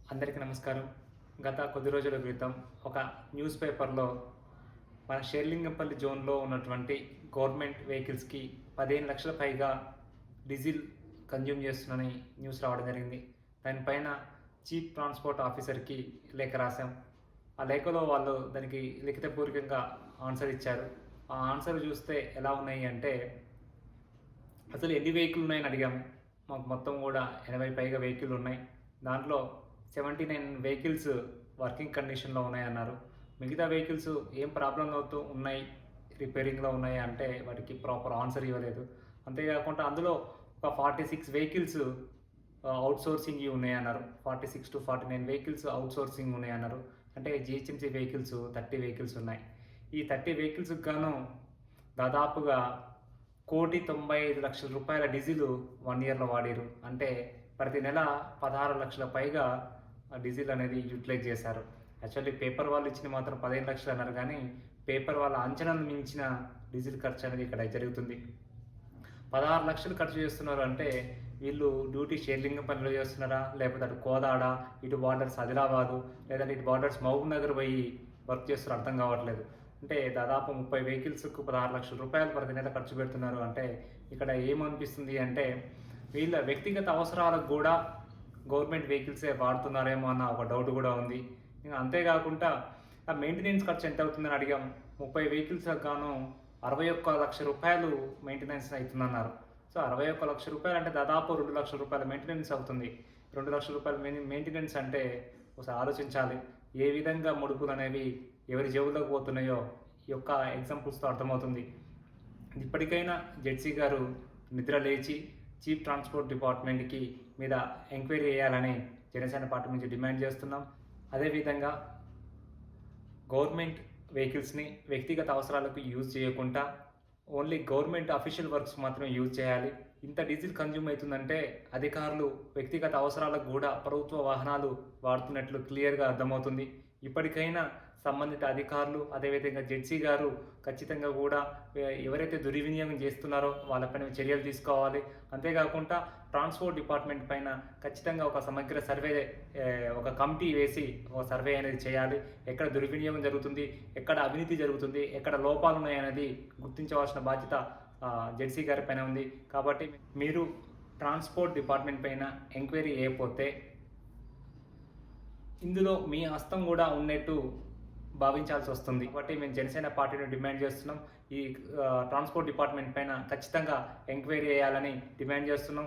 అందరికీ నమస్కారం. గత కొద్ది రోజుల క్రితం ఒక న్యూస్ పేపర్‌లో మన షేర్లింగంపల్లి జోన్‌లో ఉన్నటువంటి గవర్నమెంట్ వెహికల్స్‌కి 15,00,000 పైగా డీజిల్ కన్జ్యూమ్ చేస్తుందని న్యూస్ రావడం జరిగింది. దానిపైన చీఫ్ ట్రాన్స్‌పోర్ట్ ఆఫీసర్‌కి లేఖ రాసాం. ఆ లేఖలో వాళ్ళు దానికి లిఖితపూర్వకంగా ఆన్సర్ ఇచ్చారు. ఆ ఆన్సర్ చూస్తే ఎలా ఉన్నాయి అంటే, అసలు ఎన్ని వెహికల్ ఉన్నాయని అడిగాము. మాకు మొత్తం కూడా 80 పైగా వెహికల్ ఉన్నాయి. దాంట్లో 79 వెహికల్స్ వర్కింగ్ కండిషన్‌లో ఉన్నాయన్నారు. మిగతా వెహికల్స్ ఏం ప్రాబ్లమ్ అవుతూ ఉన్నాయి, రిపేరింగ్‌లో ఉన్నాయి అంటే వాటికి ప్రాపర్ ఆన్సర్ ఇవ్వలేదు. అంతేకాకుండా అందులో ఒక 46 వెహికల్స్ ఔట్‌సోర్సింగ్‌వి ఉన్నాయన్నారు. 46-49 వెహికల్స్ ఔట్‌సోర్సింగ్ ఉన్నాయన్నారు. అంటే జీహెచ్ఎంసీ వెహికల్స్ 30 వెహికల్స్ ఉన్నాయి. ఈ 30 వెహికల్స్‌కి గాను దాదాపుగా 1,95,00,000 డీజిల్ 1 ఇయర్‌లో వాడిర్రు. అంటే ప్రతి నెల 16,00,000 పైగా డీజిల్ అనేది యూటిలైజ్ చేశారు. యాక్చువల్లీ పేపర్ వాళ్ళు ఇచ్చింది మాత్రం 15,00,000 అన్నారు కానీ, పేపర్ వాళ్ళ అంచనాలను మించిన డీజిల్ ఖర్చు అనేది ఇక్కడ జరుగుతుంది. 16,00,000 ఖర్చు చేస్తున్నారు అంటే, వీళ్ళు డ్యూటీ షేర్లింగంపల్లిలో చేస్తున్నారా? లేకపోతే అటు కోదాడ, ఇటు బార్డర్స్ ఆదిలాబాదు, లేదంటే ఇటు బార్డర్స్ మహబూబ్ నగర్ పోయి వర్క్ చేస్తారో అర్థం కావట్లేదు. అంటే దాదాపు 30 వెహికల్స్‌కు 16,00,000 ప్రతి నెల ఖర్చు పెడుతున్నారు అంటే, ఇక్కడ ఏమనిపిస్తుంది అంటే, వీళ్ళ వ్యక్తిగత అవసరాలకు గూడా గవర్నమెంట్ వెహికల్సే వాడుతున్నారేమో అన్న ఒక డౌట్ గూడా ఉంది. ఇంక అంతేకాకుండా ఆ మెయింటెనెన్స్ ఖర్చు ఎంత అవుతుందని అడిగాం. 30 వెహికల్స్‌కి గాను రూ. 61,00,000 మెయింటెనెన్స్ అయితుందన్నారు. సో, రూ. 61,00,000 అంటే దాదాపు రూ. 2,00,000 మెయింటెనెన్స్ అవుతుంది. రూ. 2,00,000 మెయింటెనెన్స్ అంటే ఒకసారి ఆలోచించాలి. ఏ విధంగా ముడుపులనేవి ఎవరి జేబులోకి పోతున్నాయో ఈ యొక్క ఎగ్జాంపుల్స్‌తో అర్థమవుతుంది. ఇప్పటికైనా జెడ్సీ గారు నిద్ర లేచి చీఫ్ ట్రాన్స్‌పోర్ట్ డిపార్ట్‌మెంట్‌కి మీద ఎంక్వైరీ చేయాలని జనసేన పార్టీ నుంచి డిమాండ్ చేస్తున్నాం. అదేవిధంగా గవర్నమెంట్ వెహికల్స్‌ని వ్యక్తిగత అవసరాలకు యూజ్ చేయకుండా ఓన్లీ గవర్నమెంట్ అఫీషియల్ వర్క్స్ మాత్రమే యూజ్ చేయాలి. ఇంత డీజిల్ కన్జ్యూమ్ అవుతుందంటే అధికారులు వ్యక్తిగత అవసరాలకు కూడా ప్రభుత్వ వాహనాలు వాడుతున్నట్లు క్లియర్‌గా అర్థమవుతుంది. ఇప్పటికైనా సంబంధిత అధికారులు, అదేవిధంగా జెడ్సీ గారు ఖచ్చితంగా కూడా ఎవరైతే దుర్వినియోగం చేస్తున్నారో వాళ్ళపైన చర్యలు తీసుకోవాలి. అంతేకాకుండా ట్రాన్స్‌పోర్ట్ డిపార్ట్‌మెంట్ పైన ఖచ్చితంగా ఒక సమగ్ర సర్వే, ఒక కమిటీ వేసి ఒక సర్వే అనేది చేయాలి. ఎక్కడ దుర్వినియోగం జరుగుతుంది, ఎక్కడ అవినీతి జరుగుతుంది, ఎక్కడ లోపాలు ఉన్నాయనేది గుర్తించవలసిన బాధ్యత జెడ్సీ గారి పైన ఉంది. కాబట్టి మీరు ట్రాన్స్‌పోర్ట్ డిపార్ట్‌మెంట్ పైన ఎంక్వైరీ చేయకపోతే ఇందులో మీ హస్తం కూడా ఉన్నట్టు భావించాల్సి వస్తుంది. కాబట్టి మేము జనసేన పార్టీని డిమాండ్ చేస్తున్నాం. ఈ ట్రాన్స్‌పోర్ట్ డిపార్ట్‌మెంట్ పైన ఖచ్చితంగా ఎంక్వైరీ చేయాలని డిమాండ్ చేస్తున్నాం.